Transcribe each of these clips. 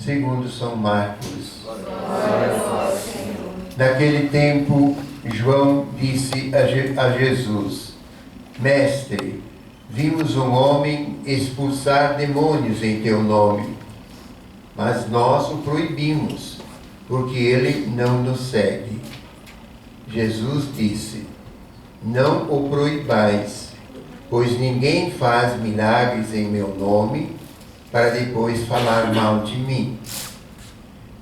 segundo São Marcos. Naquele tempo, João disse a Jesus: Mestre, vimos um homem expulsar demônios em teu nome, mas nós o proibimos, porque ele não nos segue. Jesus disse: Não o proibais, pois ninguém faz milagres em meu nome para depois falar mal de mim.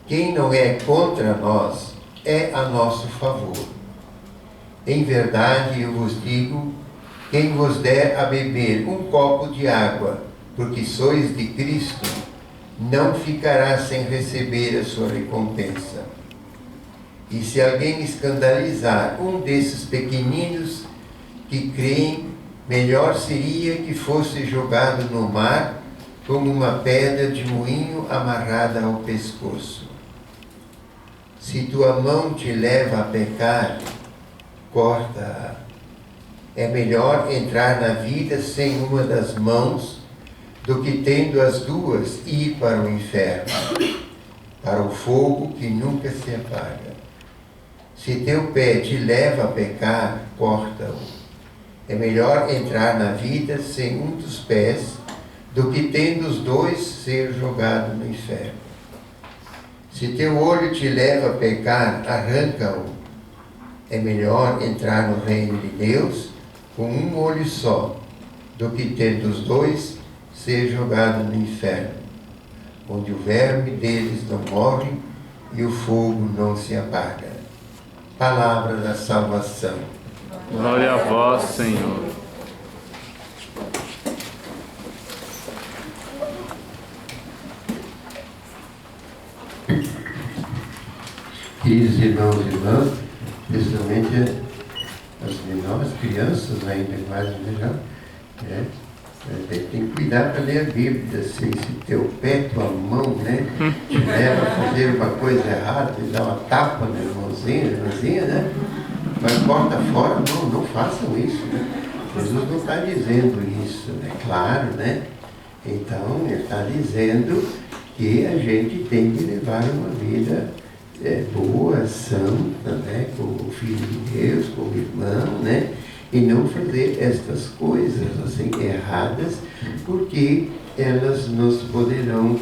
Quem não é contra nós é a nosso favor. Em verdade eu vos digo, quem vos der a beber um copo de água, porque sois de Cristo, não ficará sem receber a sua recompensa. E se alguém escandalizar um desses pequeninos que creem, melhor seria que fosse jogado no mar como uma pedra de moinho amarrada ao pescoço. Se tua mão te leva a pecar, corta-a. É melhor entrar na vida sem uma das mãos do que tendo as duas ir para o inferno, para o fogo que nunca se apaga. Se teu pé te leva a pecar, corta-o. É melhor entrar na vida sem um dos pés do que tendo os dois ser jogado no inferno. Se teu olho te leva a pecar, arranca-o. É melhor entrar no reino de Deus com um olho só, do que tendo os dois ser jogado no inferno, onde o verme deles não morre e o fogo não se apaga. Palavra da salvação. Glória a vós, Senhor. Queridos irmãos e irmãs, especialmente as menores crianças ainda mais melhor, tem que cuidar para ler a Bíblia, assim, se teu pé, tua mão, te leva a fazer uma coisa errada, te dá uma tapa na irmãzinha, mas corta fora, não façam isso, Jesus não está dizendo isso, claro, Então, ele está dizendo que a gente tem que levar uma vida boa, santa, com o Filho de Deus, com o irmão, e não fazer estas coisas assim erradas, porque elas nos poderão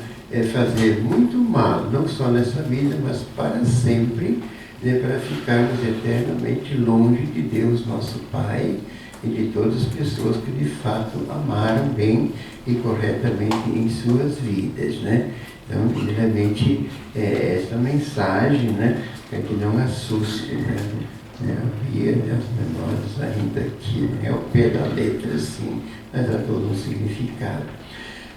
fazer muito mal, não só nessa vida, mas para sempre, para ficarmos eternamente longe de Deus, nosso Pai, e de todas as pessoas que de fato amaram bem e corretamente em suas vidas, Então, primeiramente, essa mensagem, para que não assuste, havia as menores ainda aqui, ao pé da letra, assim, mas há todo um significado.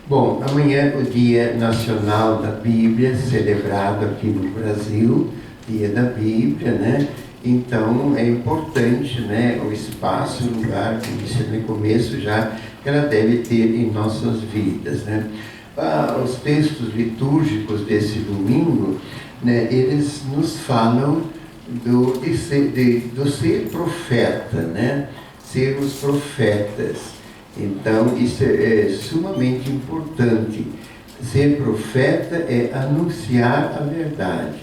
Bom, amanhã é o Dia Nacional da Bíblia, celebrado aqui no Brasil, Dia da Bíblia, Então, é importante, o espaço, o lugar, como disse no começo já, que ela deve ter em nossas vidas, Os textos litúrgicos desse domingo, eles nos falam do ser profeta, sermos profetas. Então, isso é sumamente importante. Ser profeta é anunciar a verdade.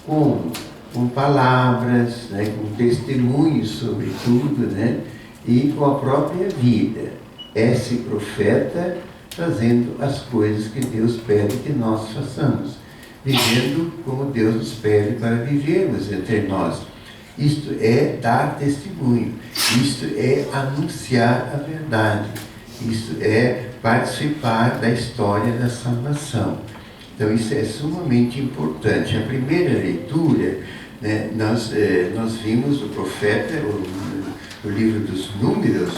Como? Com palavras, com testemunhos sobre tudo, e com a própria vida. Esse profeta fazendo as coisas que Deus pede que nós façamos, vivendo como Deus nos pede para vivermos entre nós. Isto é dar testemunho, isto é anunciar a verdade, isto é participar da história da salvação. Então isso é sumamente importante. A primeira leitura, nós vimos o profeta, o livro dos Números,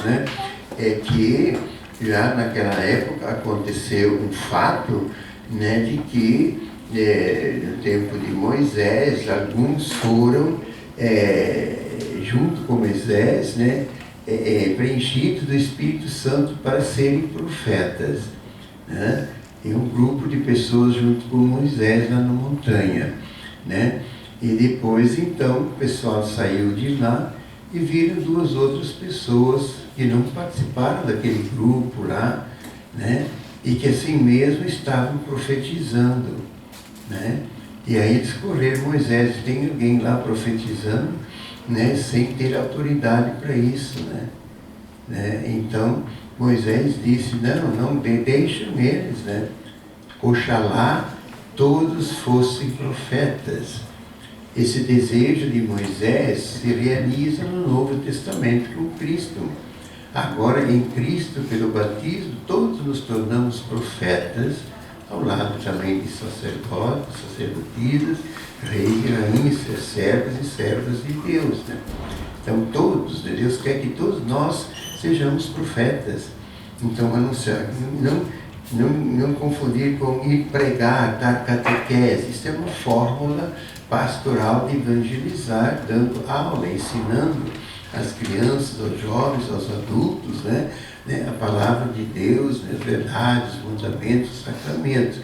que já naquela época aconteceu um fato, de que no tempo de Moisés, alguns foram, junto com Moisés, preenchidos do Espírito Santo para serem profetas. E um grupo de pessoas junto com Moisés lá na montanha. E depois, então, o pessoal saiu de lá e viram duas outras pessoas que não participaram daquele grupo lá, e que assim mesmo estavam profetizando, né? E aí eles correram, Moisés, tem alguém lá profetizando, né, sem ter autoridade para isso, né? Então Moisés disse, não deixam eles, né? Oxalá todos fossem profetas. Esse desejo de Moisés se realiza no Novo Testamento com Cristo. Agora, em Cristo, pelo batismo, todos nos tornamos profetas, ao lado também de sacerdotes, sacerdotisas, reis e rainhas, servos e servas de Deus, né? Então, todos, Deus quer que todos nós sejamos profetas. Então, anunciar, não confundir com ir pregar, dar catequese. Isso é uma fórmula pastoral de evangelizar, dando aula, ensinando às crianças, aos jovens, aos adultos, né, a palavra de Deus, as verdades, os mandamentos, os sacramentos.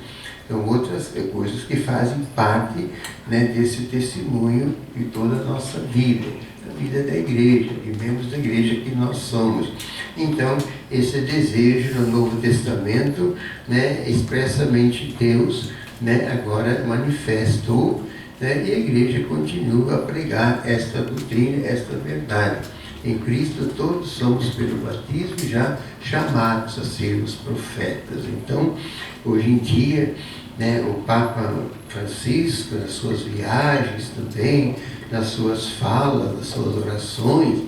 Então, outras coisas que fazem parte, né, desse testemunho de toda a nossa vida, a vida da igreja, de membros da igreja que nós somos. Então, esse desejo no Novo Testamento, né, expressamente Deus, né, agora manifestou, né, e a igreja continua a pregar esta doutrina, esta verdade. Em Cristo todos somos pelo batismo já chamados a sermos profetas. Então, hoje em dia, né, o Papa Francisco, nas suas viagens também, nas suas falas, nas suas orações,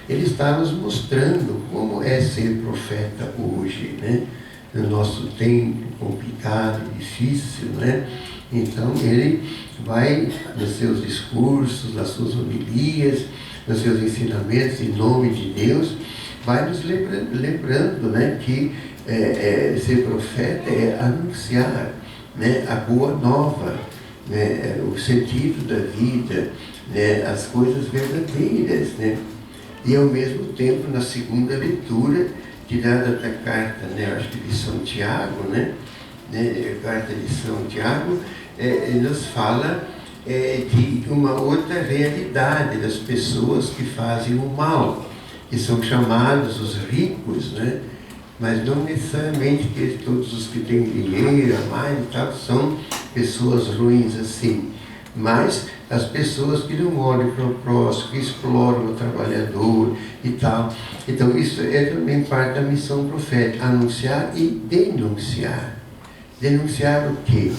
ele está nos mostrando como é ser profeta hoje, né? No nosso tempo complicado, difícil, né? Então ele vai nos seus discursos, nas suas homilias, nos seus ensinamentos em nome de Deus, vai nos lembrando, né, que ser profeta é anunciar, né, a boa nova, né, o sentido da vida, né, as coisas verdadeiras, né? E ao mesmo tempo, na segunda leitura, tirada da carta, né, acho que de São Tiago, né, a carta de São Tiago, nos fala de uma outra realidade das pessoas que fazem o mal, que são chamados os ricos, né? Mas não necessariamente que todos os que têm dinheiro a mais e tal são pessoas ruins assim, mas as pessoas que não olham para o próximo, que exploram o trabalhador e tal. Então isso é também parte da missão profética, anunciar e denunciar. Denunciar o quê?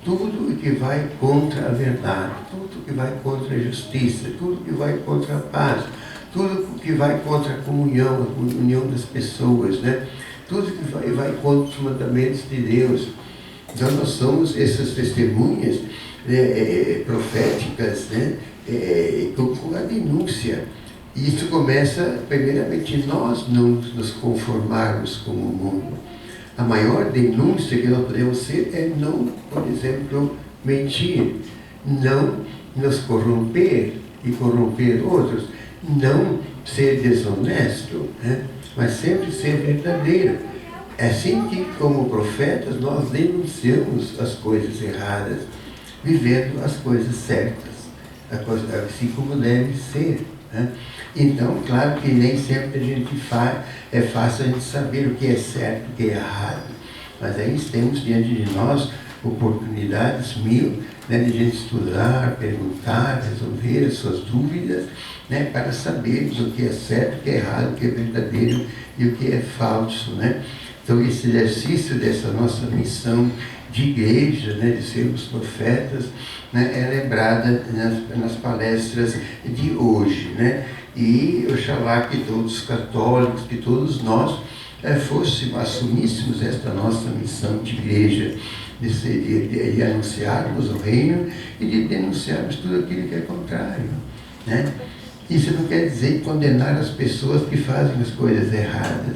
Tudo que vai contra a verdade, tudo que vai contra a justiça, tudo que vai contra a paz, tudo que vai contra a comunhão, a união das pessoas, né? Tudo que vai contra os mandamentos de Deus. Então nós somos essas testemunhas proféticas, né? Com a denúncia. E isso começa, primeiramente, nós não nos conformarmos com o mundo. A maior denúncia que nós podemos ser é não, por exemplo, mentir, não nos corromper e corromper outros, não ser desonesto, né? Mas sempre ser verdadeiro. É assim que, como profetas, nós denunciamos as coisas erradas, vivendo as coisas certas, assim como deve ser, né? Então, claro que nem sempre a gente é fácil a gente saber o que é certo e o que é errado, mas aí temos diante de nós oportunidades mil, né, de a gente estudar, perguntar, resolver as suas dúvidas, né, para sabermos o que é certo, o que é errado, o que é verdadeiro e o que é falso, né? Então, esse exercício dessa nossa missão de igreja, né, de sermos profetas, né, é lembrada nas palestras de hoje, né? E oxalá que todos os católicos, que todos nós assumíssemos esta nossa missão de igreja, de anunciarmos o reino e de denunciarmos tudo aquilo que é contrário, né? Isso não quer dizer condenar as pessoas que fazem as coisas erradas.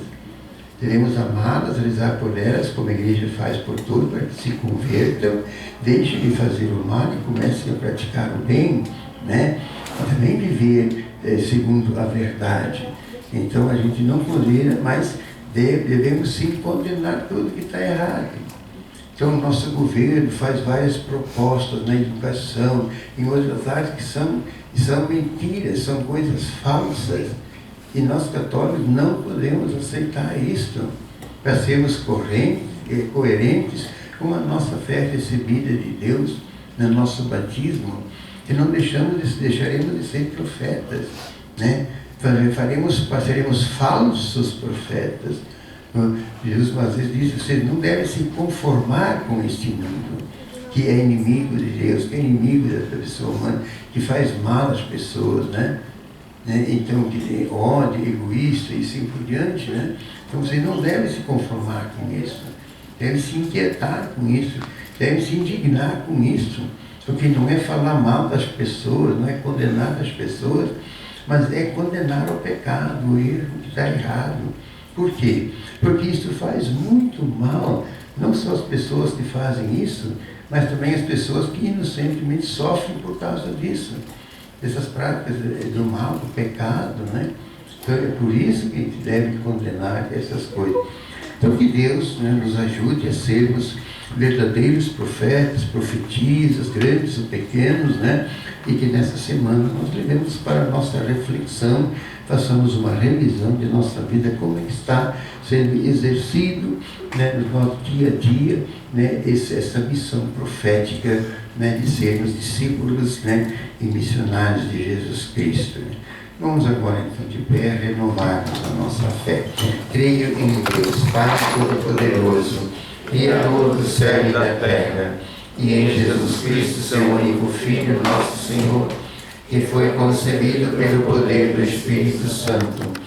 Devemos amá-las, rezar por elas, como a igreja faz por todos, para que se convertam, deixem de fazer o mal e comecem a praticar o bem, né? E também viver segundo a verdade. Então a gente não condena, mas devemos sim condenar tudo que está errado. Então o nosso governo faz várias propostas na educação, em outras áreas que são mentiras, são coisas falsas. E nós católicos não podemos aceitar isto. Para sermos correntes, coerentes com a nossa fé recebida de Deus no nosso batismo, que não deixaremos de ser profetas, né? Seremos falsos profetas. Jesus às vezes diz: vocês não devem se conformar com este mundo, que é inimigo de Deus, que é inimigo da pessoa humana, que faz mal às pessoas, né? Então, que tem ódio, egoísta e assim por diante, né? Então vocês não devem se conformar com isso, devem se inquietar com isso, devem se indignar com isso, porque não é falar mal das pessoas, não é condenar as pessoas, mas é condenar o pecado, o erro que está errado. Por quê? Porque isso faz muito mal, não só as pessoas que fazem isso, mas também as pessoas que inocentemente sofrem por causa disso, dessas práticas do mal, do pecado, né? Então é por isso que a gente deve condenar essas coisas. Então que Deus, né, nos ajude a sermos verdadeiros profetas, profetisas, grandes ou pequenos, né? E que nessa semana nós levemos para a nossa reflexão, façamos uma revisão de nossa vida, como é que está sendo exercido, né, no nosso dia a dia, né, essa missão profética, né, de sermos discípulos, né, e missionários de Jesus Cristo. Né? Vamos agora então de pé renovarmos a nossa fé. Creio em Deus, Pai Todo-Poderoso, Criador do céu e da terra, e em Jesus Cristo, seu único Filho, nosso Senhor, que foi concebido pelo poder do Espírito Santo,